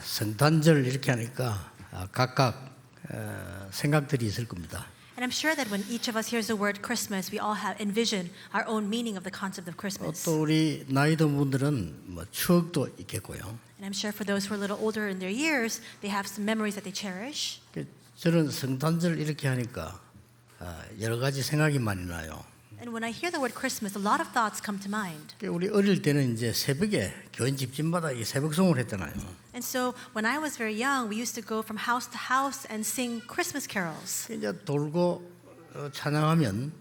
성탄절 이렇게 하니까 각각 생각들이 있을 겁니다. And I'm sure that when each of us hears the word Christmas, we all have envision our own meaning of the concept of Christmas. 또 우리 나이 든 분들은 뭐 추억도 있겠고요. And I'm sure for those who are a little older in their years, they have some memories that they cherish. 저는 성탄절 이렇게 하니까 여러 가지 생각이 많이 나요. And when I hear the word Christmas, a lot of thoughts come to mind. 우리 어릴 때는 이제 새벽에 교인 집집마다 이 새벽송을 했잖아요. And so when I was very young, we used to go from house to house and sing Christmas carols. 이제 돌고 찬양하면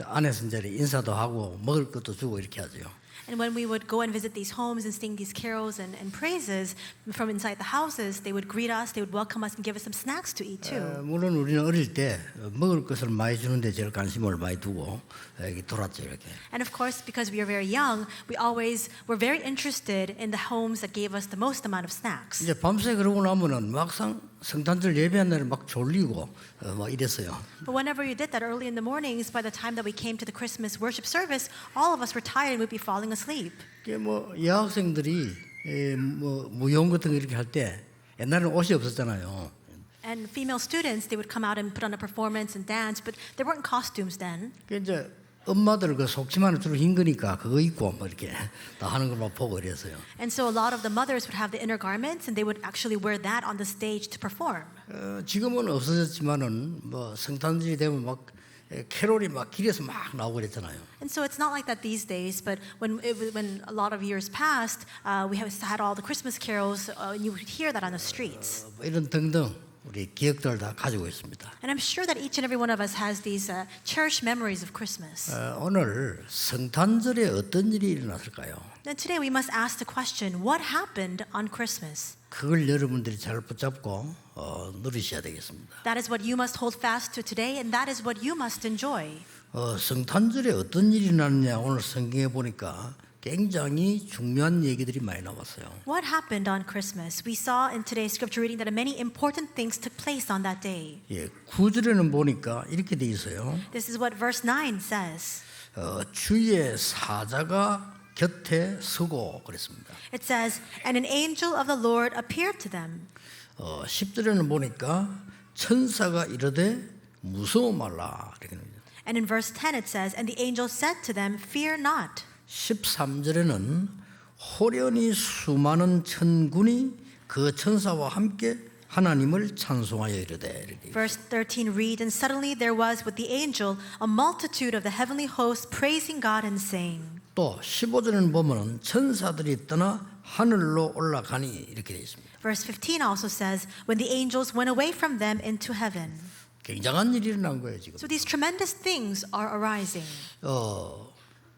안에서 이제 인사도 하고 먹을 것도 주고 이렇게 하죠. And when we would go and visit these homes and sing these carols and praises from inside the houses, they would greet us, they would welcome us and give us some snacks to eat too. 물론 우리는 어릴 때 먹을 것을 많이 주는데 제일 관심을 많이 두고 이렇게 돌았죠 이렇게. And of course, because we are very young, we always were very interested in the homes that gave us the most amount of snacks. 이제 밤새 그러고 나면은 막상 성탄절 예배한 날은 막 졸리고 막 이랬어요. But whenever you did that early in the mornings, by the time that we came to the Christmas worship service, all of us were tired and we'd be falling asleep. 뭐 여학생들이 뭐 무용 같은 거 이렇게 할 때 옛날에는 옷이 없었잖아요. And female students, they would come out and put on a performance and dance, but there weren't costumes then. 이제 엄마들 그 속치마는 주로 흰 거니까 그거 입고 뭐 이렇게 다 하는 걸 막 보고 이랬어요. And so a lot of the mothers would have the inner garments and they would actually wear that on the stage to perform. 지금은 없어졌지만은 뭐 성탄절이 되면 막 캐롤이 막 길에서 막 나오고 그랬잖아요. And so it's not like that these days, but when a lot of years passed, we have had all the Christmas carols, and you would hear that on the streets. 뭐 이런 등등 우리 기억들 다 가지고 있습니다. And I'm sure that each and every one of us has these cherished memories of Christmas. 오늘 성탄절에 어떤 일이 일어났을까요? Then today we must ask the question, what happened on Christmas? 그걸 여러분들이 잘 붙잡고 누리셔야 되겠습니다. That is what you must hold fast to today, and that is what you must enjoy. 성탄절에 어떤 일이 일어났냐 오늘 성경에 보니까 굉장히 중요한 얘기들이 많이 나왔어요. What happened on Christmas? We saw in today's scripture reading that many important things took place on that day. 9절에는 보니까 이렇게 돼 있어요. This is what verse 9 says. 주의 사자가 곁에 서고 그랬습니다. It says, and an angel of the Lord appeared to them. 10절에는 보니까 천사가 이르되 무서워 말라 이렇게 됩니다. And in verse 10 it says, and the angel said to them, fear not. 13절에는 호련히 수많은 천군이 그 천사와 함께 하나님을 찬송하여 이르되 이렇게. Verse 13 read, and suddenly there was with the angel a multitude of the heavenly host praising God and saying. 또 15절에는 보면은 천사들이 떠나 하늘로 올라가니 이렇게 되어 있습니다. Verse 15 also says, when the angels went away from them into heaven. 굉장한 일이 일어난 거예요 지금. So these tremendous things are arising.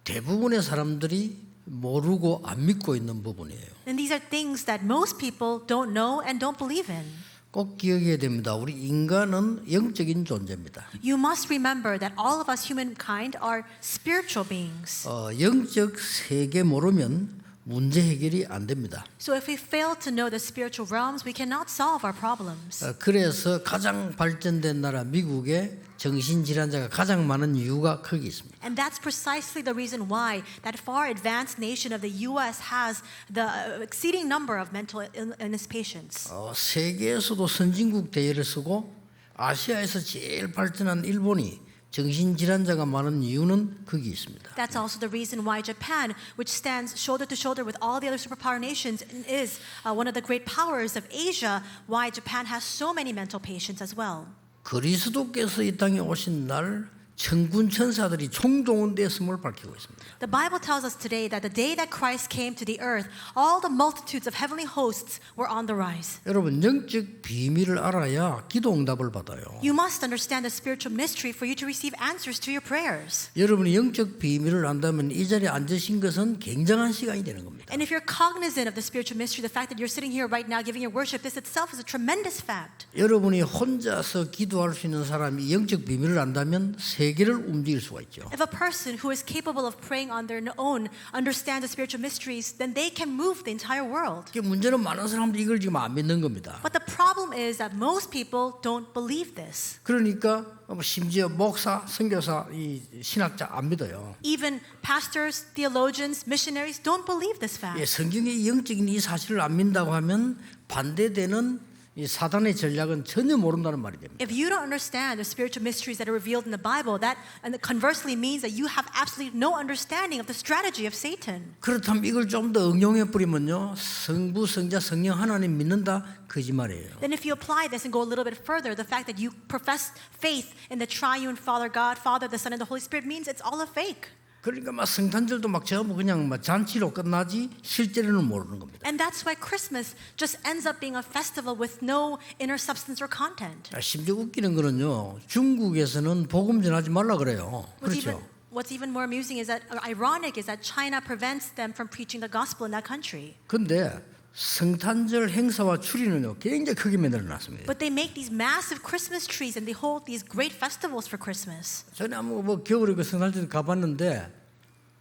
대부분의 사람들이 모르고 안 믿고 있는 부분이에요. And these are things that most people don't know and don't believe in. 꼭 기억해야 됩니다. 우리 인간은 영적인 존재입니다. You must remember that all of us humankind are spiritual beings. 영적 세계 모르면 문제 해결이 안 됩니다. So if we fail to know the spiritual realms, we cannot solve our problems. 그래서 가장 발전된 나라 미국에 정신질환자가 가장 많은 이유가 거기 있습니다. And that's precisely the reason why that far advanced nation of the US has the exceeding number of mental illness patients. 세계에서도 선진국 대열을 쓰고 아시아에서 제일 발전한 일본이 정신질환자가 많은 이유는 거기 있습니다. That's also the reason why Japan, which stands shoulder to shoulder with all the other superpower nations, is one of the great powers of Asia, why Japan has so many mental patients as well. 그리스도께서 이 땅에 오신 날 천군 천사들이 총동원되었음을 밝히고 있습니다. The Bible tells us today that the day that Christ came to the earth, all the multitudes of heavenly hosts were on the rise. 여러분 영적 비밀을 알아야 기도 응답을 받아요. You must understand the spiritual mystery for you to receive answers to your prayers. 여러분이 영적 비밀을 안다면 이 자리에 앉으신 것은 굉장한 시간이 되는 겁니다. And if you're cognizant of the spiritual mystery, the fact that you're sitting here right now giving your worship, this itself is a tremendous fact. 여러분이 혼자서 기도할 수 있는 사람이 영적 비밀을 안다면 세계를 움직일 수가 있죠. If a person who is capable of praying on their own understands the spiritual mysteries, then they can move the entire world. 이게 문제는 많은 사람들이 이걸 지금 안 믿는 겁니다. But the problem is that most people don't believe this. 그러니까 심지어 목사, 선교사, 이 신학자 안 믿어요. Even pastors, theologians, missionaries don't believe this fact. 예, 성경의 영적인 이 사실을 안 믿는다고 하면 반대되는 이 사단의 전략은 전혀 모른다는 말이 됩니다. If you don't understand the spiritual mysteries that are revealed in the Bible, that and conversely means that you have absolutely no understanding of the strategy of Satan. 그렇다면 이걸 좀 더 응용해 버리면요, 성부, 성자, 성령 하나님 믿는다 거짓말이에요. Then if you apply this and go a little bit further, the fact that you profess faith in the triune Father God, Father, the Son, and the Holy Spirit means it's all a fake. 그러니까 막 성탄절도 막 전부 그냥 막 잔치로 끝나지 실제로는 모르는 겁니다. And that's why Christmas just ends up being a festival with no inner substance or content. 심지어 웃기는 거는요, 중국에서는 복음 전하지 말라 그래요. 그렇죠? What's even more amusing is that, or ironic, is that China prevents them from preaching the gospel in that country. 근데 성탄절 행사와 추리는요, 굉장히 크게 만들어놨습니다. But they make these massive Christmas trees and they hold these great festivals for Christmas. 전에 한번 뭐 겨울에 그 성탄절 가봤는데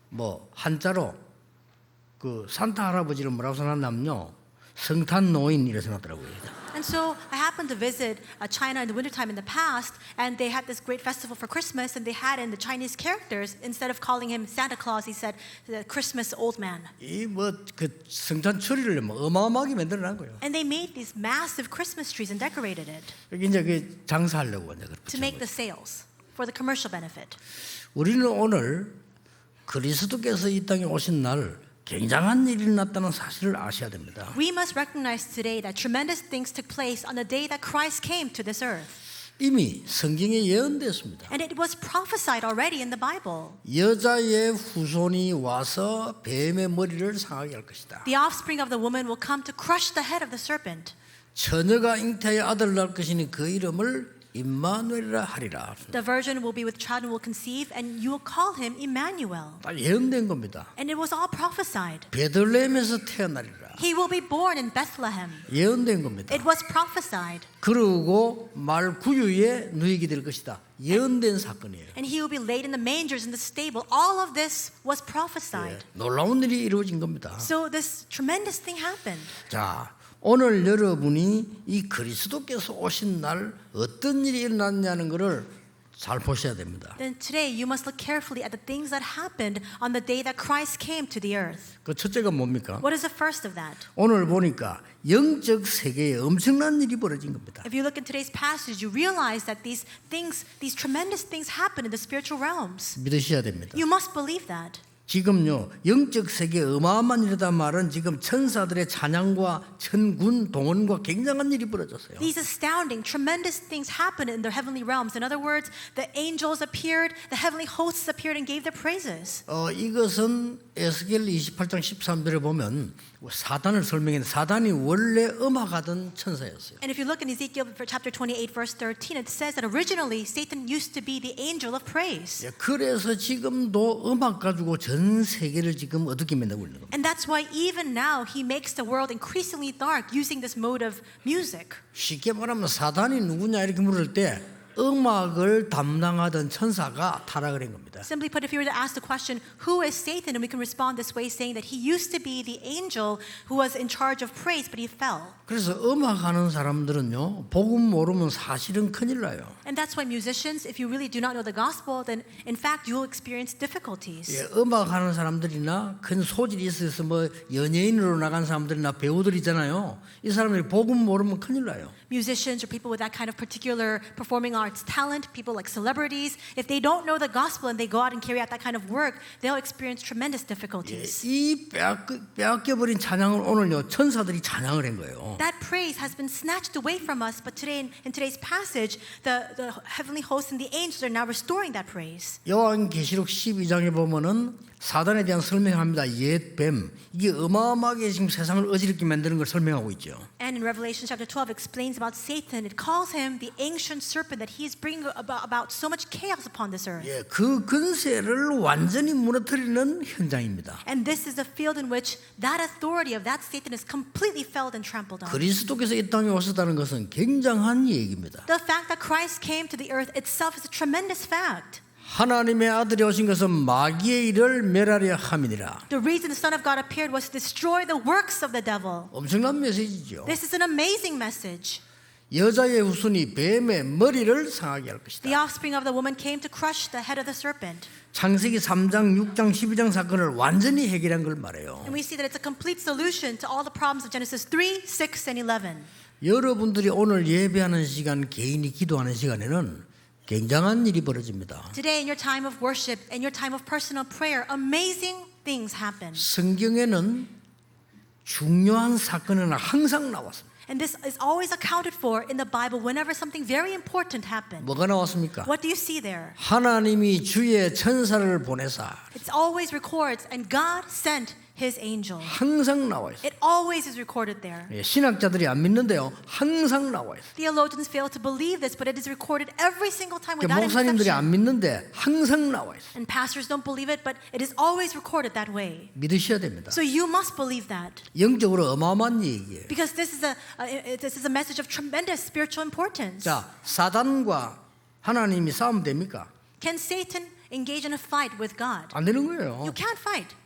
뭐 한자로 그 산타 할아버지를 뭐라고 써놨냐면요, 성탄 노인 이래 써놨더라고요. And so I happened to visit China in the wintertime in the past, and they had this great festival for Christmas, and they had in the Chinese characters, instead of calling him Santa Claus, he said the Christmas old man. 이 뭐 그 성탄 추리를 뭐 어마어마하게 만들어놓은 거예요. And they made these massive Christmas trees and decorated it 여기 이제 그 장사하려고 이제 to make the sales for the commercial benefit. 우리는 오늘 그리스도께서 이 땅에 오신 날 굉장한 일이 났다는 사실을 아셔야 됩니다. We must recognize today that tremendous things took place on the day that Christ came to this earth. 이미 성경에 예언됐습니다. And it was prophesied already in the Bible. 여자의 후손이 와서 뱀의 머리를 상하게 할 것이다. The offspring of the woman will come to crush the head of the serpent. 처녀가 잉태하여 아들을 낳을 것이니 그 이름을 임마누엘이라 하리라. The virgin will be with child and will conceive, and you will call him Emmanuel. 다 예언된 겁니다. And it was all prophesied. 베들레헴에서 태어나리라. He will be born in Bethlehem. 예언된 겁니다. It was prophesied. 그러고 말 구유에 누이게 될 것이다. 예언된 사건이에요. And he will be laid in the mangers in the stable. All of this was prophesied. 놀라운 일이 이루어진 겁니다. So this tremendous thing happened. 자, 오늘 여러분이 이 그리스도께서 오신 날 어떤 일이 일어났냐는 것을 잘 보셔야 됩니다. Then today you must look carefully at the things that happened on the day that Christ came to the earth. 그 첫째가 뭡니까? What is the first of that? 오늘 보니까 영적 세계에 엄청난 일이 벌어진 겁니다. If you look in today's passage, you realize that these things, these tremendous things happen in the spiritual realms. 믿으셔야 됩니다. You must believe that. 지금요, 영적 세계에 어마어마한 일이다 말은 지금 천사들의 찬양과 천군 동원과 굉장한 일이 벌어졌어요. These astounding, tremendous things happened in the heavenly realms. In other words, the angels appeared, the heavenly hosts appeared and gave their praises. 이것은 에스겔 28장 13절에 보면 사단을 설명했는데 사단이 원래 음악하던 천사였어요. And if you look in Ezekiel chapter 28 verse 13, it says that originally Satan used to be the angel of praise. 그래서 지금도 음악 가지고 전 세계를 지금 어둡게 만들고 있는 겁니다. And that's why even now he makes the world increasingly dark using this mode of music. 쉽게 말하면 사단이 누구냐 이렇게 물을 때 음악을 담당하던 천사가 타락을 한 겁니다. Simply put, if you were to ask the question, who is Satan? And we can respond this way, saying that he used to be the angel who was in charge of praise, but he fell. 그래서 음악하는 사람들은요, 복음 모르면 사실은 큰일 나요. And that's why musicians, if you really do not know the gospel, then in fact you will experience difficulties. 예, 음악하는 사람들이나 큰 소질이 있어서 뭐 연예인으로 나간 사람들이나 배우들 있잖아요. 이 사람들이 복음 모르면 큰일 나요. Musicians or people with that kind of particular performing arts talent, people like celebrities, if they don't know the gospel and they go out and carry out that kind of work, they'll experience tremendous difficulties. 이 빼앗겨버린 찬양을 오늘요 천사들이 찬양을 한 거예요. That praise has been snatched away from us, but today in today's passage, the heavenly hosts and the angels are now restoring that praise. 요한계시록 12장에 보면은 사단에 대한 설명합니다. 옛 뱀. 이게 어마어마하게 지금 세상을 어지럽게 만드는 걸 설명하고 있죠. And in Revelation chapter 12 explains about Satan. It calls him the ancient serpent that he is bringing about so much chaos upon this earth. 예, 그 근세를 완전히 무너뜨리는 현장입니다. And this is the field in which that authority of that Satan is completely felled and trampled on. 그리스도께서 이 땅에 오셨다는 것은 굉장한 얘기입니다. The fact that Christ came to the earth itself is a tremendous fact. 하나님의 아들이 오신 것은 마귀의 일을 멸하려 함이니라. The reason the Son of God appeared was to destroy the works of the devil. 엄청난 메시지죠. This is an amazing message. 여자의 후손이 뱀의 머리를 상하게 할 것이다. The offspring of the woman came to crush the head of the serpent. 창세기 3장, 6장, 12장 사건을 완전히 해결한 걸 말해요. And we see that it's a complete solution to all the problems of Genesis 3, 6, and 11. 여러분들이 오늘 예배하는 시간, 개인이 기도하는 시간에는 굉장한 일이 벌어집니다. Today, in your time of worship and your time of personal prayer, amazing things happen. 성경에는 중요한 사건은 항상 나왔습니다. And this is always accounted for in the Bible whenever something very important happened. 뭐가 나왔습니까? What do you see there? 하나님이 주의 천사를 보내사. It always records, and God sent His angel. 항상 나와 있어요. It always is recorded there. 예, 신학자들이 안 믿는데요. 항상 나와 있어요. Theologians fail to believe this, but it is recorded every single time without 목사님들이 exception. 안 믿는데 항상 나와 있어요. And pastors don't believe it, but it is always recorded that way. 믿으셔야 됩니다. So you must believe that. 영적으로 어마어마한 얘기예요. Because this is a message of tremendous spiritual importance. 자, 사단과 하나님이 싸우면 됩니까? Can Satan engage in a fight with God? 안 되는 거예요. You can't fight.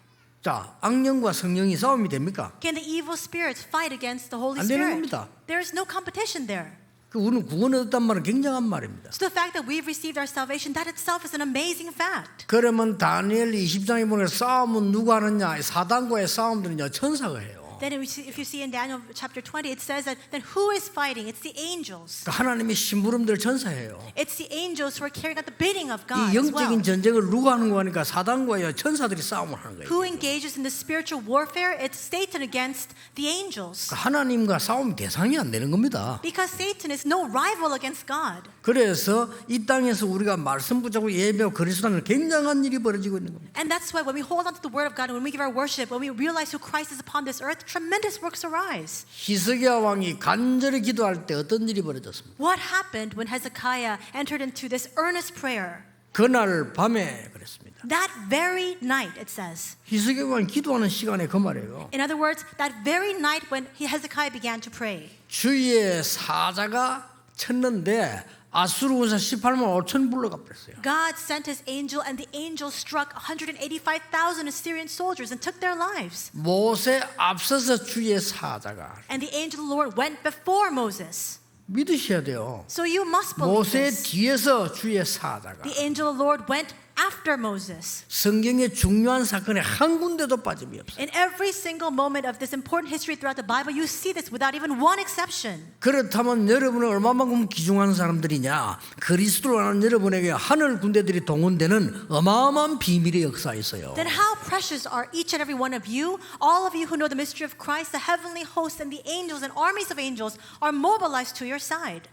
자, 악령과 성령이 싸움이 됩니까? Can the evil spirits fight against the Holy 안 되는 Spirit? 겁니다. There is no competition there. 그 우리는 구원 얻었단 말은 굉장한 말입니다. So the fact that we've received our salvation, that itself is an amazing fact. 그러면 다니엘 20장에 보면 싸움은 누가 하느냐? 사단과의 싸움들은요 천사가 해요. Then if you see in Daniel chapter 20, it says that then who is fighting? It's the angels. 그러니까 하나님의 심부름들 천사예요. It's the angels who are carrying out the bidding of God 이 as well. 영적인 전쟁을 누가 하는 거니까 사단과의 천사들이 싸움을 하는 거예요. Who engages in the spiritual warfare? It's Satan against the angels. 그러니까 하나님과 싸움 대상이 안 되는 겁니다. Because Satan is no rival against God. 그래서 이 땅에서 우리가 말씀 붙잡고 예배하고 그리스도는 굉장한 일이 벌어지고 있는 겁니다. And that's why when we hold on to the word of God, when we give our worship, when we realize who Christ is upon this earth, tremendous works arise. 히스기야 왕이 간절히 기도할 때 어떤 일이 벌어졌습니까? What happened when Hezekiah entered into this earnest prayer? 그날 밤에 그랬습니다. That very night, it says. 히스기야 왕이 기도하는 시간에 그 말이에요. In other words, that very night when Hezekiah began to pray. 주의 사자가 쳤는데 아수르 군사 18만 5천 불러가 버렸어요. God sent his angel, and the angel struck 185,000 Assyrian soldiers and took their lives. 모세 앞서서 주의 사자가 And the angel of the Lord went before Moses. 믿으셔야 돼요. So you must believe 모세 this. 뒤에서 주의 사자가 The angel of the Lord went after Moses. 성경의 중요한 사건에 한 군데도 빠짐이 없어요. In every single moment of this important history throughout the Bible, you see this without even one exception. 그렇다면 여러분은 얼마만큼 귀중한 사람들이냐? 그리스도라는 여러분에게 하늘 군대들이 동원되는 어마어마한 비밀의 역사가 있어요. Then how precious are each and every one of you, all of you who know the mystery of Christ, the heavenly hosts and the angels and armies of angels are mobilized to your side.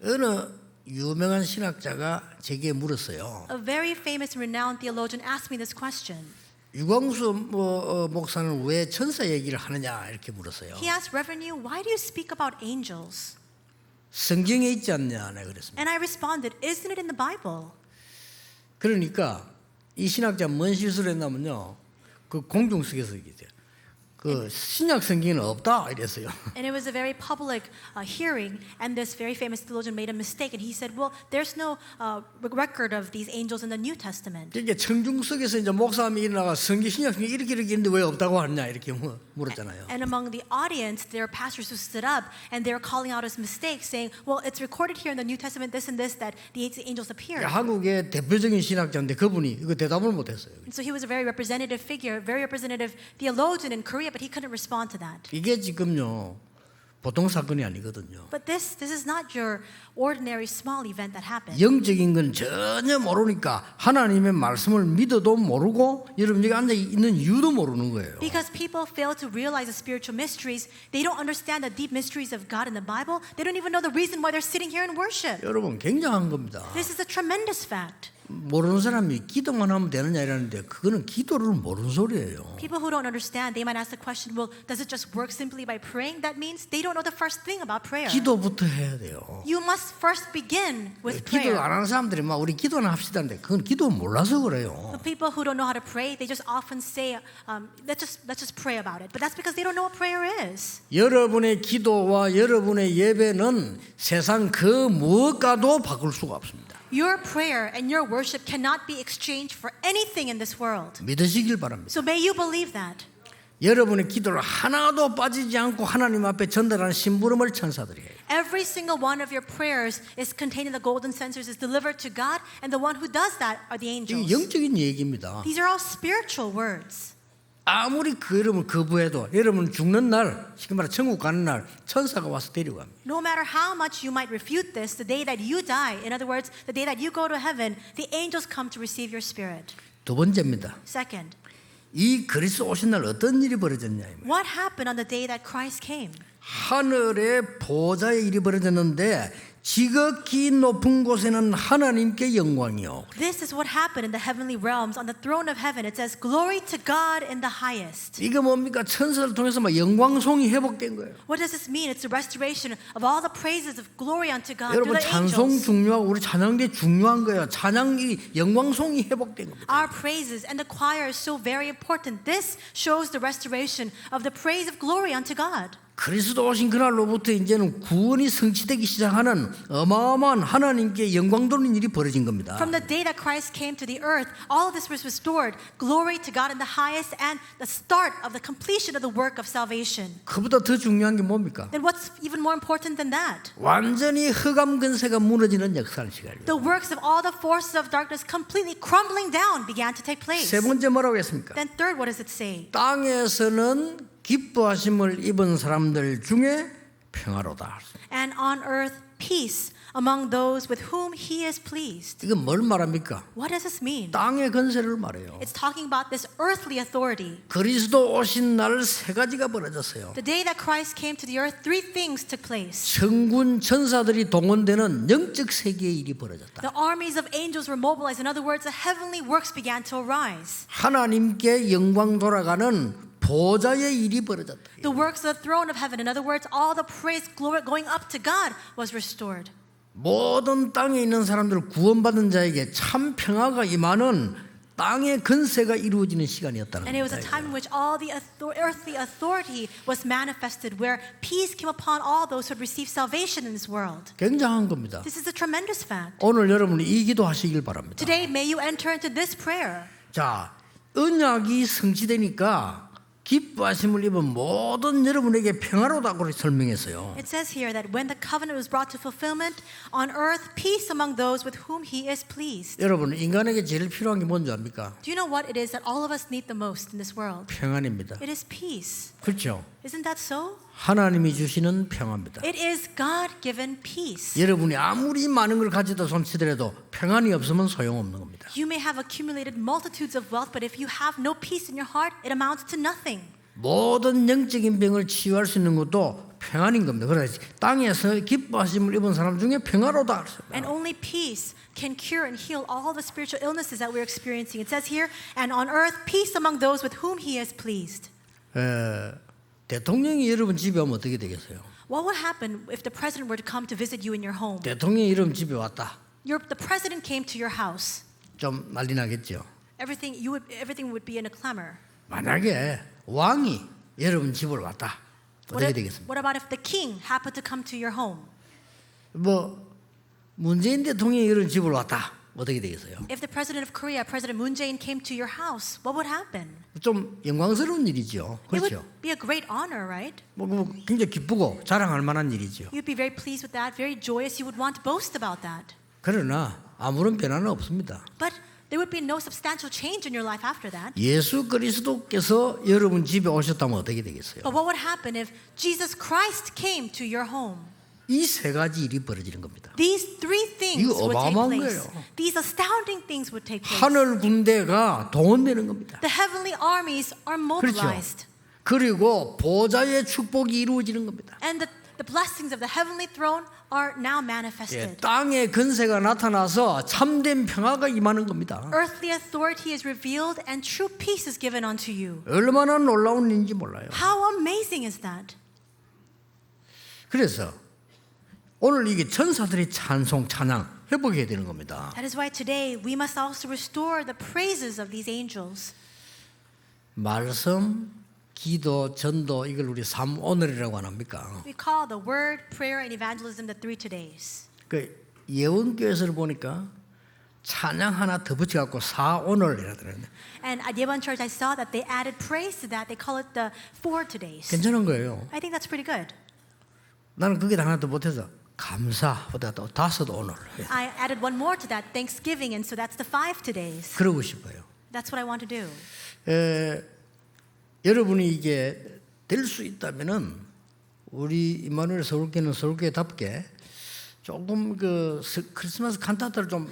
어느 유명한 신학자가 제게 물었어요. A very famous and renowned theologian asked me this question. 유광수 목사는 왜 천사 얘기를 하느냐 이렇게 물었어요. He asked, Reverend Yu, why do you speak about angels? 성경에 있지 않냐 내가 그랬습니다. And I responded, isn't it in the Bible? 그러니까 이 신학자 뭔 실수를 했냐면요. 그 공중석에서 얘기해요. 그 신약 성경에는 없다 이랬어요. And it was a very public hearing, and this very famous theologian made a mistake, and he said, well, there's no record of these angels in the New Testament. 이게 청중석에서 이제 목사님이 일어나가 성경 신약 성경 이렇게 있는데 왜 없다고 하느냐 이렇게 물었잖아요. And among the audience, there are pastors who stood up, and they were calling out his mistakes, saying, well, it's recorded here in the New Testament, this and this, that the angels appeared. 한국의 대표적인 신학자인데 그분이 이거 대답을 못했어요. And so he was a very representative figure, very representative theologian in Korea, but he couldn't respond to that. 이게 지금요 보통 사건이 아니거든요. But this is not your ordinary small event that happened. 영적인 건 전혀 모르니까 하나님의 말씀을 믿어도 모르고 여러분 여기 앉아 있는 이유도 모르는 거예요. Because people fail to realize the spiritual mysteries, they don't understand the deep mysteries of God in the Bible. They don't even know the reason why they're sitting here in worship. 여러분 굉장한 겁니다. This is a tremendous fact. 모르는 사람이 기도만 하면 되느냐 이러는데 그거는 기도를 모르는 소리예요. People who don't understand, they might ask the question, well, does it just work simply by praying? That means they don't know the first thing about prayer. 기도부터 해야 돼요. You must first begin with 기도 prayer. 안 하는 사람들이 막 우리 기도나 합시다는데 그건 기도 몰라서 그래요. The people who don't know how to pray, they just often say, let's just pray about it. But that's because they don't know what prayer is. 여러분의 기도와 여러분의 예배는 세상 그 무엇과도 바꿀 수가 없습니다. Your prayer and your worship cannot be exchanged for anything in this world. 믿으시길 바랍니다. So may you believe that. 여러분의 기도를 하나도 빠지지 않고 하나님 앞에 전달하는 심부름을 천사들이 해요. Every single one of your prayers is contained in the golden censers, is delivered to God, and the one who does that are the 이게 angels. 영적인 얘기입니다. These are all spiritual words. 아무리 그 여러분 거부해도 여러분 죽는 날, 쉽게 말해 천국 가는 날 천사가 와서 데려갑니다. No matter how much you might refute this, the day that you die, in other words, the day that you go to heaven, the angels come to receive your spirit. 두 번째입니다. Second, 이 그리스도 오신 날 어떤 일이 벌어졌냐. what happened on the day that Christ came? 하늘의 보좌의 일이 벌어졌는데 지극히 높은 곳에는 하나님께 영광이요. This is what happened in the heavenly realms. On the throne of heaven, it says, "Glory to God in the highest." 이게 뭡니까? 천사를 통해서 막 영광송이 회복된 거예요. What does this mean? It's the restoration of all the praises of glory unto God 여러분 through the 찬송 angels. 중요하고 우리 찬양대 중요한 거예요. 찬양이 영광송이 회복된 겁니다. Our praises and the choir is so very important. This shows the restoration of the praise of glory unto God. 그리스도 오신 그날로부터 이제는 구원이 성취되기 시작하는 어마어마한 하나님께 영광 돌리는 일이 벌어진 겁니다. From the day that Christ came to the earth, all of this was restored. Glory to God in the highest, and the start of the completion of the work of salvation. 그보다 더 중요한 게 뭡니까? Then what's even more important than that? 완전히 흑암 근세가 무너지는 역사의 시간이에요. The works of all the forces of darkness completely crumbling down began to take place. 세 번째 뭐라고 했습니까? Then third, what does it say? 땅에서는 기뻐하심을 입은 사람들 중에 평화로다. And on earth, peace among those with whom he is pleased. 이건 뭘 말합니까? What does this mean? 땅의 건세를 말해요. It's talking about this earthly authority. 그리스도 오신 날 세 가지가 벌어졌어요. The day that Christ came to the earth, three things took place. 천군 천사들이 동원되는 영적 세계의 일이 벌어졌다. The armies of angels were mobilized. In other words, the heavenly works began to arise. 하나님께 영광 돌아가는 보좌의 일이 벌어졌다. The works of the throne of heaven. In other words, all the praise, glory going up to God was restored. 모든 땅에 있는 사람들 구원받은 자에게 참 평화가 임하는 땅의 건세가 이루어지는 시간이었다는 And it was a 겁니다. time in which all the earthly authority was manifested, where peace came upon all those who had received salvation in this world. 굉장한 겁니다. This is a tremendous fact. 오늘 여러분이 이 기도하시길 바랍니다. Today, may you enter into this prayer. 자, 언약이 성취되니까 기뻐하심을 입은 모든 여러분에게 평화로다고 설명했어요. It says here that when the covenant was brought to fulfillment, on earth peace among those with whom he is pleased. 여러분, 인간에게 제일 필요한 게 뭔지 압니까? Do you know what it is that all of us need the most in this world? 평안입니다. It is peace. 그렇죠? Isn't that so? 하나님이 주시는 평화입니다. It is God-given peace. 여러분이 아무리 많은 걸 가지다 손치더라도 평안이 없으면 소용없는 겁니다. You may have accumulated multitudes of wealth, but if you have no peace in your heart, it amounts to nothing. 모든 영적인 병을 치유할 수 있는 것도 평안인 겁니다. 그래서 땅에서 기뻐하심을 입은 사람 중에 평화로다. And only peace can cure and heal all the spiritual illnesses that we're experiencing. It says here, and on earth peace among those with whom he is pleased. 대통령이 여러분 집에 오면 어떻게 되겠어요? What would happen if the president were to come to visit you in your home? 대통령이 여러분 집에 왔다. The president came to your house. 좀 난리 나겠죠. Everything would be in a clamor. 만약에 왕이 여러분 집을 왔다. 어떻게 되겠습니까? What about if the king happened to come to your home? 뭐 문재인 대통령이 여러분 집을 왔다. 어떻게 되겠어요? If the president of Korea, President Moon Jae-in, came to your house, what would happen? 좀 영광스러운 일이죠. It would 그렇죠? be a great honor, right? 뭐 굉장히 기쁘고 자랑할 만한 일이죠. You'd be very pleased with that, very joyous. You would want to boast about that. 그러나 아무런 변화는 없습니다. But there would be no substantial change in your life after that. 예수 그리스도께서 여러분 집에 오셨다면 어떻게 되겠어요? But what would happen if Jesus Christ came to your home? 이 세 가지 일이 벌어지는 겁니다. These three things 이거 would take 어마어마한 place. 거예요. These astounding things would take place. 하늘 군대가 동원되는 겁니다. The heavenly armies are 그렇죠. mobilized. 그리고 보좌의 축복이 이루어지는 겁니다. And the blessings of the heavenly throne are now 예, manifested. 땅의 근세가 나타나서 참된 평화가 임하는 겁니다. Earthly authority is revealed and true peace is given unto you. 얼마나 놀라운 일인지 몰라요. How amazing is that? 그래서 오늘 이게 천사들의 찬송, 찬양 회복해야 되는 겁니다. That is why today we must also restore the praises of these angels. 말씀, 기도, 전도 이걸 우리 3오늘이라고 안 합니까? We call the word, prayer, and evangelism the 3 todays. 그 예원교회에서 보니까 찬양 하나 더 붙여갖고 사오늘 이러더라고요. And at Yeban Church, I saw that they added praise to that. They call it the 4 todays. 괜찮은 거예요. I think that's pretty good. 나는 그게 하나 더 못해서 감사보다 또 5 오늘 I added one more to that, Thanksgiving, and so that's the 5 todays. 그러고 싶어요. That's what I want to do. 여러분이 이게 될 수 있다면은 우리 임마누엘 서울교회는 서울교회답게 조금 그 크리스마스 칸타타를 좀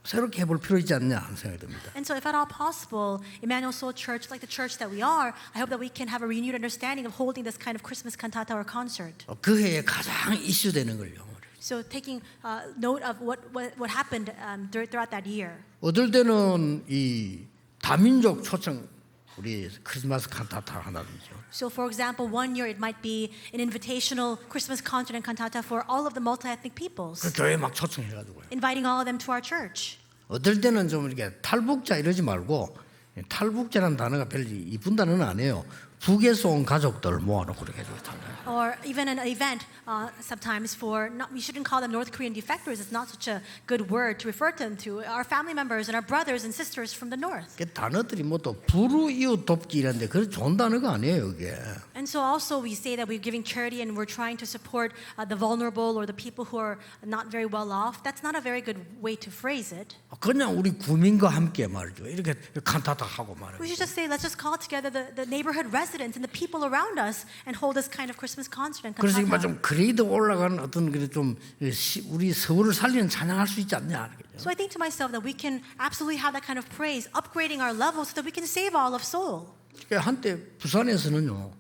새롭게 해볼 필요 있지 않냐 하는 생각이 듭니다. And so, if at all possible, Emmanuel Soul Church, like the church that we are, I hope that we can have a renewed understanding of holding this kind of Christmas cantata or concert. 그 해에 가장 이슈되는 걸요. So, taking note of what happened throughout that year. 어떨 때는 이 다민족 초청 우리 크리스마스 칸타타 하나든지요. So, for example, one year it might be an invitational Christmas concert and cantata for all of the multi-ethnic peoples, 그 교회 막 초청해가지고요. inviting all of them to our church. 어떨 때는 좀 이렇게 탈북자 이러지 말고 탈북자라는 단어가 별로 이쁜 단어는 아니에요. 북에서 온 가족들 모아놓고 그렇게 해주고 있잖아요. Or even an event sometimes for, not, we shouldn't call them North Korean defectors. It's not such a good word to refer to them to. Our family members and our brothers and sisters from the North. 그 단어들이 뭐 또 불우이웃 돕기 이런데 그런 좋은 단어가 아니에요 이게. And so also we say that we're giving charity and we're trying to support the vulnerable or the people who are not very well off. That's not a very good way to phrase it. 그냥 우리 구민과 함께 말이죠. 이렇게 칸타타 하고 말이죠. We should just say, let's just call together the neighborhood residents and the people around us and hold this kind of Christmas concert and 그래서 이마 cantata. 좀 그레이드 올라가는 어떤 그래 좀 우리 서울을 살리는 찬양할 수 있지 않냐. So I think to myself that we can absolutely have that kind of praise, upgrading our level so that we can save all of Seoul. 한때 부산에서는요.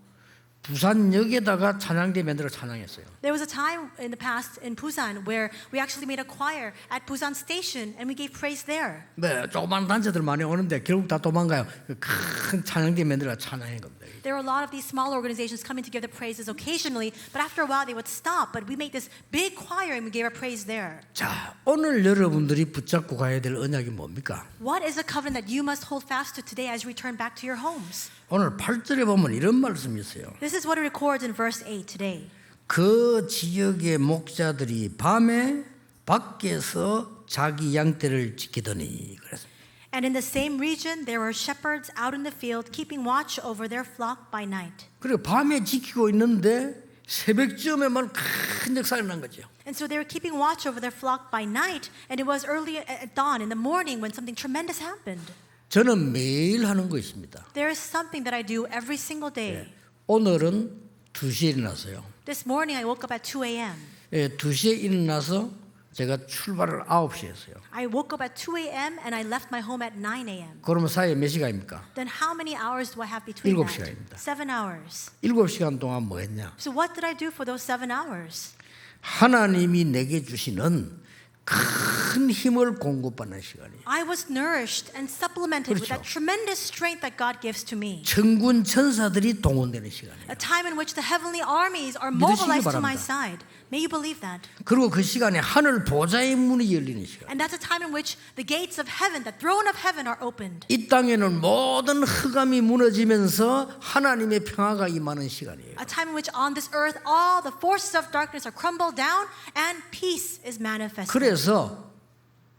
부산역에다가 찬양대 만들어 찬양했어요. There was a time in the past in Busan where we actually made a choir at Busan Station and we gave praise there. 네, 조그만 단체들 많이 오는데 결국 다 도망가요. 큰 찬양대 만들어 찬양한 겁니다. There were a lot of these small organizations coming to give the praises occasionally, but after a while they would stop. But we made this big choir and we gave our praise there. 자, 오늘 여러분들이 붙잡고 가야 될 언약이 뭡니까? What is the covenant that you must hold fast to today as you return back to your homes? 오늘 8절에 보면 이런 말씀이 있어요. This is what it records in verse 8 today. 그 지역의 목자들이 밤에 밖에서 자기 양떼를 지키더니 그래서 And in the same region there were shepherds out in the field keeping watch over their flock by night. 그리고 밤에 지키고 있는데 새벽쯤에만 큰 역사가 난 거죠. And so they were keeping watch over their flock by night, and it was early at dawn in the morning when something tremendous happened. 저는 매일 하는 거 있습니다. There is something that I do every single day. 오늘은 2시에 일어났어요. This morning I woke up at 2 a.m. 2시에 일어나서 제가 출발을 9시에 했어요. I woke up at 2 a.m. and I left my home at 9 a.m. 그러면 사이에 몇 시간입니까? Then how many hours do I have between 7시간입니다. that? 7 hours. 7시간 동안 뭐 했냐? So what did I do for those 7 hours? 하나님이 내게 주시는 큰 힘을 공급받는 시간이에요. I was nourished and supplemented with 그렇죠. that tremendous strength that God gives to me. 천군 천사들이 동원되는 시간이에요. A time in which the heavenly armies are 믿으시기 mobilized to my 바랍니다. side. May you believe that? 그리고 그 시간에 하늘 보좌의 문이 열리는 시간. And that's a time in which the gates of heaven, the throne of heaven are opened. 이 땅에는 모든 흑암이 무너지면서 하나님의 평화가 임하는 시간이에요. A time in which on this earth all the forces of darkness are crumbled down and peace is manifested. 그래서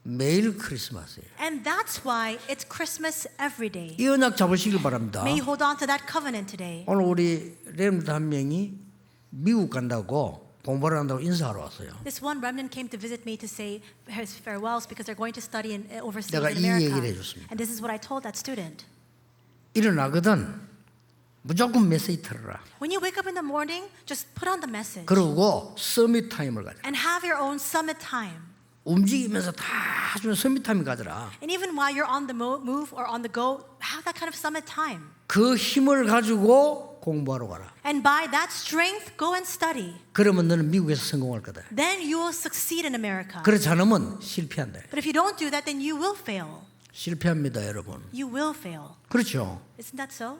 매일 크리스마스예요. And that's why it's Christmas every day. 이 언약 잡으시길 바랍니다. May you hold on to that covenant today. 오늘 우리 렘드 한 명이 미국 간다고 공부를 한다고 인사하러 왔어요. This one remnant came to visit me to say his farewells because they're going to study overseas 내가 in 이 얘기를 America. 해줬습니다. And this is what I told that student. 일어나거든 무조건 메시지 틀어라. When you wake up in the morning, just put on the message. 그러고 서밋 타임을 가져. And have your own summit time. 움직이면서 다 주는 서밋 타임 가져라. And even while you're on the move or on the go, have that kind of summit time. 그 힘을 가지고 공부하러 가라. And by that strength, go and study. 그러면 너는 미국에서 성공할 거다. Then you will succeed in America. 그렇지 않으면 실패한다. But if you don't do that, then you will fail. 실패합니다, 여러분. You will fail. 그렇죠. Isn't that so?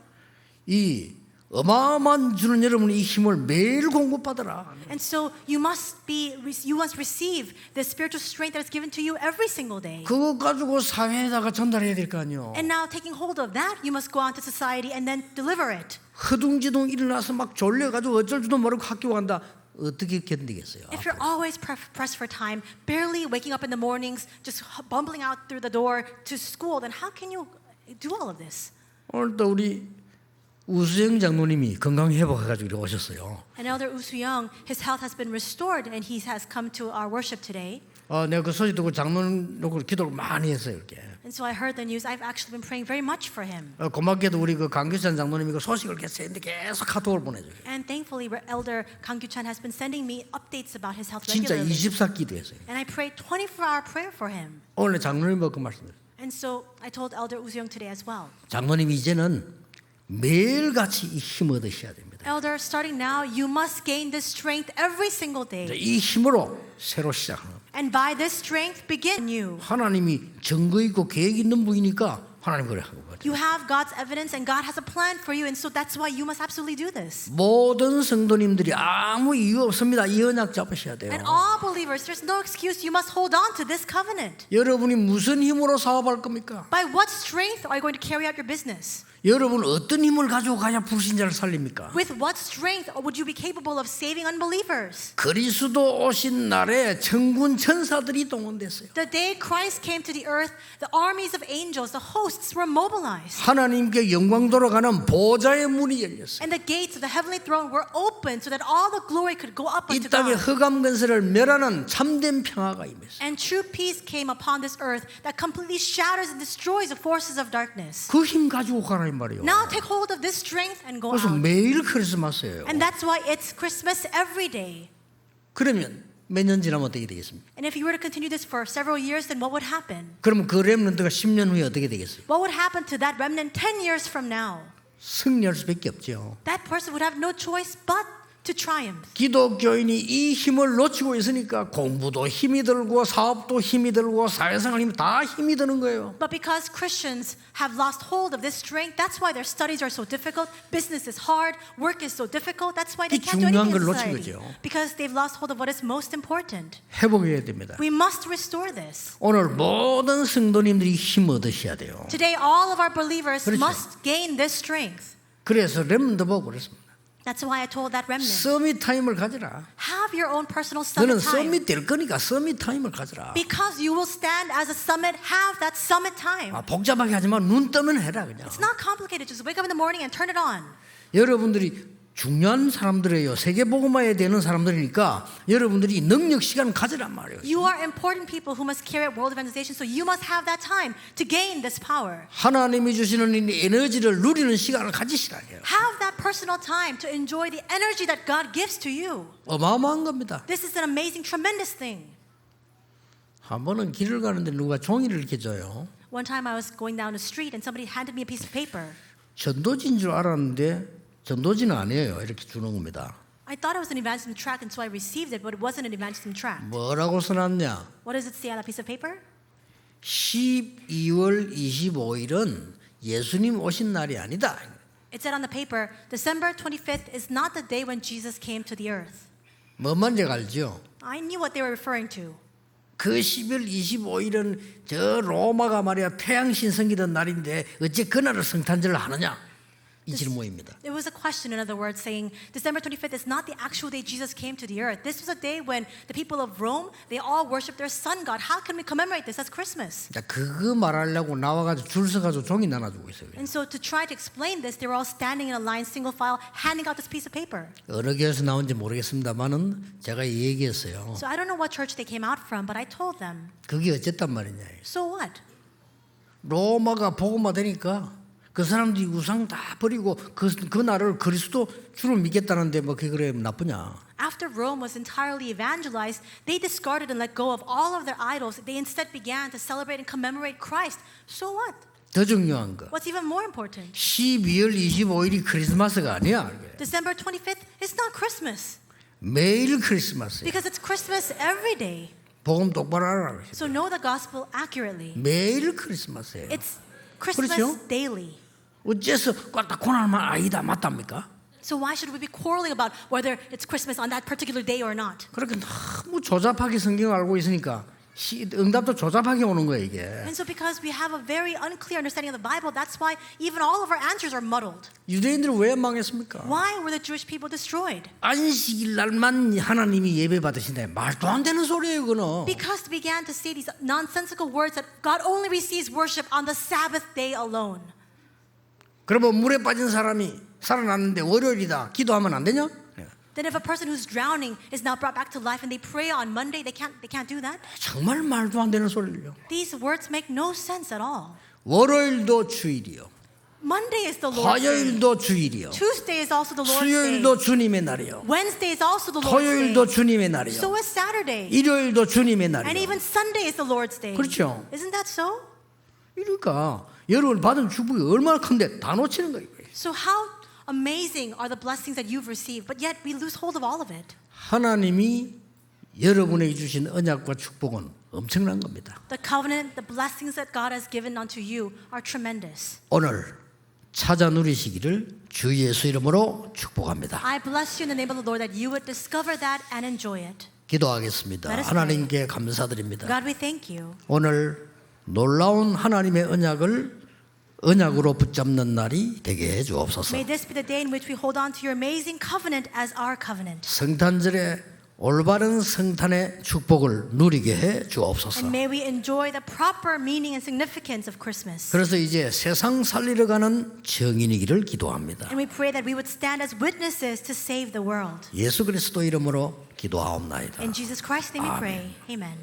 이 어마어마한 주는 여러분이 이 힘을 매일 공급받으라. And so you must receive the spiritual strength that is given to you every single day. 그거 가지고 사회에다가 전달해야 될 거 아니요. And now taking hold of that, you must go out to society and then deliver it. 허둥지둥 일어나서 막 졸려가지고 어쩔 줄도 모르고 학교 간다. 어떻게 견디겠어요? If you're always pressed for time, barely waking up in the mornings, just bumbling out through the door to school, then how can you do all of this? 오늘 또 우리 우수영 장로님이 건강 회복해가지고 이렇게 오셨어요. And Elder Woo Soo-young, his health has been restored and he has come to our worship today. 내가 그 소식 듣고 장로님 놓고 기도를 많이 했어요. 이렇게. And so I heard the news. I've actually been praying very much for him. 고맙게도 우리 그 강규찬 장로님이 그 소식을 계속 했는데 계속 카톡을 보내줘요. And thankfully, Elder Kang Kyu-chan has been sending me updates about his health 진짜 regularly. 24 기도했어요. And I prayed 24-hour prayer for him. 오늘 장로님하고 그 말씀을. And so I told Elder Woo Soo-young today as well. 장로님이 이제는 매일같이 이 힘 얻으셔야 됩니다. Elder, starting now, you must gain this strength every single day. 이 힘으로 새로 시작하는 겁니다. And by this strength, begin new. 하나님이 증거 있고 계획 있는 분이니까 하나님 그래 하고 그래요. You have God's evidence and God has a plan for you. And so that's why you must absolutely do this. 모든 성도님들이 아무 이유 없습니다. 이 언약 잡으셔야 돼요. And all believers, there's no excuse. You must hold on to this covenant. 여러분이 무슨 힘으로 사업할 겁니까? By what strength are you going to carry out your business? 여러분 어떤 힘을 가지고 가야 불신자를 살립니까? With what strength would you be capable of saving unbelievers? 그리스도 오신 날에 천군 천사들이 동원됐어요. The day Christ came to the earth, the armies of angels, the hosts were mobilized. 하나님께 영광 돌아가는 보좌의 문이 열렸어요. And the gates of the heavenly throne were opened so that all the glory could go up 이 unto 땅에 God. 흑암 근세를 멸하는 참된 평화가 임했어요. And true peace came upon this earth that completely shatters and destroys the forces of darkness. 그 힘 가지고 가라 이 말이에요. Now take hold of this strength and go 그래서 out. 매일 크리스마스예요. And that's why it's Christmas every day. 그러면 몇 년 지나면 어떻게 되겠습니까? And if you were to continue this for several years, then what would happen? 그러면 그 렘넌트가 10년 후에 어떻게 되겠어요? What would happen to that remnant 10 years from now? 승리할 수밖에 없죠. That person would have no choice but to triumph. 기독교인이 이 힘을 놓치고 있으니까 공부도 힘이 들고 사업도 힘이 들고 사회생활 힘이 다 힘이 드는 거예요. But because Christians have lost hold of this strength, that's why their studies are so difficult, business is hard, work is so difficult. That's why they 이 can't do 중요한 anything 걸 in 놓친 society. 거죠. Because they've lost hold of what is most important. 회복해야 됩니다. We must restore this. 오늘 모든 성도님들이 힘 얻으셔야 돼요. Today, all of our believers 그렇죠. must gain this strength. 그래서 렘넌트 보고 그랬습니다. That's why I told that remnant, 서밋 타임을 가져라. have your own personal 너는 summit time. 서밋 될 거니까 서밋 타임을 가져라. Because you will stand as a summit, have that summit time. 복잡하게 하지만 눈 뜨면 해라 그냥. It's not complicated. Just wake up in the morning and turn it on. 여러분들이 중요한 사람들이에요. 세계복음화에 되는 사람들이니까 여러분들이 능력 시간 가지란 말이에요. You are important people who must carry out world evangelization, so you must have that time to gain this power. 하나님이 주시는 이 에너지를 누리는 시간을 가지시라고요. Have that personal time to enjoy the energy that God gives to you. 어마어마한 겁니다. This is an amazing, tremendous thing. 한 번은 길을 가는데 누가 종이를 이렇게 줘요. One time I was going down the street and somebody handed me a piece of paper. 전도지인 줄 알았는데 전도지는 아니에요. 이렇게 주는 겁니다. I thought it was an evangelism tract, and so I received it, but it wasn't an evangelism tract. 뭐라고 써놨냐? What does it say on that piece of paper? 12월 25일은 예수님 오신 날이 아니다. It said on the paper, December 25th is not the day when Jesus came to the earth. 뭔 말인지 알죠? I knew what they were referring to. 그 12월 25일은 저 로마가 말이야 태양 신성기던 날인데 어째 그날을 성탄절을 하느냐? 이 질문입니다. It was a question, in other words, saying December 25th is not the actual day Jesus came to the earth. This was a day when the people of Rome, they all worshiped their sun God. How can we commemorate this as Christmas? 자, 그거 말하려고 나와가지고 줄 서가지고 종이 나눠주고 있어요. And so to try to explain this, they were all standing in a line, single file, handing out this piece of paper. 어느 교회에서 나온지 모르겠습니다만은 제가 얘기했어요. So I don't know what church they came out from, but I told them, 그게 어쨌단 말이냐. so what? 로마가 복음화 되니까 그 사람들이 우상 다 버리고 그 날을 그리스도 주를 믿겠다는데 뭐 그게 그래 나쁘냐. After Rome was entirely evangelized, they discarded and let go of all of their idols. They instead began to celebrate and commemorate Christ. So what? 더 중요한 거. What's even more important? 12월 25일이 크리스마스가 아니야. December 25th is not Christmas 매일 크리스마스야. because it's Christmas every day. 복음 똑바로 알아. So know the gospel accurately. 매일 크리스마스예요. It's Christmas 그렇죠? daily. 어째서 딱 고난만 아니다 맞답니까? So why should we be quarreling about whether it's Christmas on that particular day or not? 그렇게 너무 조잡하게 성경을 알고 있으니까 응답도 조잡하게 오는 거예요 이게. And so because we have a very unclear understanding of the Bible, that's why even all of our answers are muddled. 유대인들은 왜 망했습니까? Why were the Jewish people destroyed? 안식일 날만 하나님이 예배 받으신다. 말도 안 되는 소리예요 그거는. Because they began to say these nonsensical words that God only receives worship on the Sabbath day alone. 그러면 물에 빠진 사람이 살아났는데 월요일이다. 기도하면 안 되냐? Then if a person who's drowning is now brought back to life and they pray on Monday, they can't do that? 정말 말도 안 되는 소리를요. These words make no sense at all. 월요일도 주일이요. Monday is the Lord's day. 화요일도 주일이요. Tuesday is also the Lord's day. 수요일도 주님의 날이요. Wednesday is also the Lord's day. 토요일도 주님의 날이요. So is Saturday. 일요일도 주님의 And 날이요. even Sunday is the Lord's day. 그렇죠. Isn't that so? 그러니까 여러분 받은 축복이 얼마나 큰데 다 놓치는 거예요. So how amazing are the blessings that you've received, but yet we lose hold of all of it. 하나님이 여러분에게 주신 언약과 축복은 엄청난 겁니다. The covenant, the blessings that God has given unto you are tremendous. 오늘 찾아 누리시기를 주 예수 이름으로 축복합니다. I bless you in the name of the Lord that you would discover that and enjoy it. 기도하겠습니다. Let us 하나님께 감사드립니다. God, we thank you. 오늘 놀라운 하나님의 언약으로 붙잡는 날이 되게 해 주옵소서. May this be the day in which we hold on to your amazing covenant as our covenant. 성탄절에 올바른 성탄의 축복을 누리게 해 주옵소서. And may we enjoy the proper meaning and significance of Christmas. 그래서 이제 세상 살리러 가는 증인이기를 기도합니다. And we pray that we would stand as witnesses to save the world. 예수 그리스도 이름으로 기도하옵나이다. In Jesus Christ's name we pray. Amen.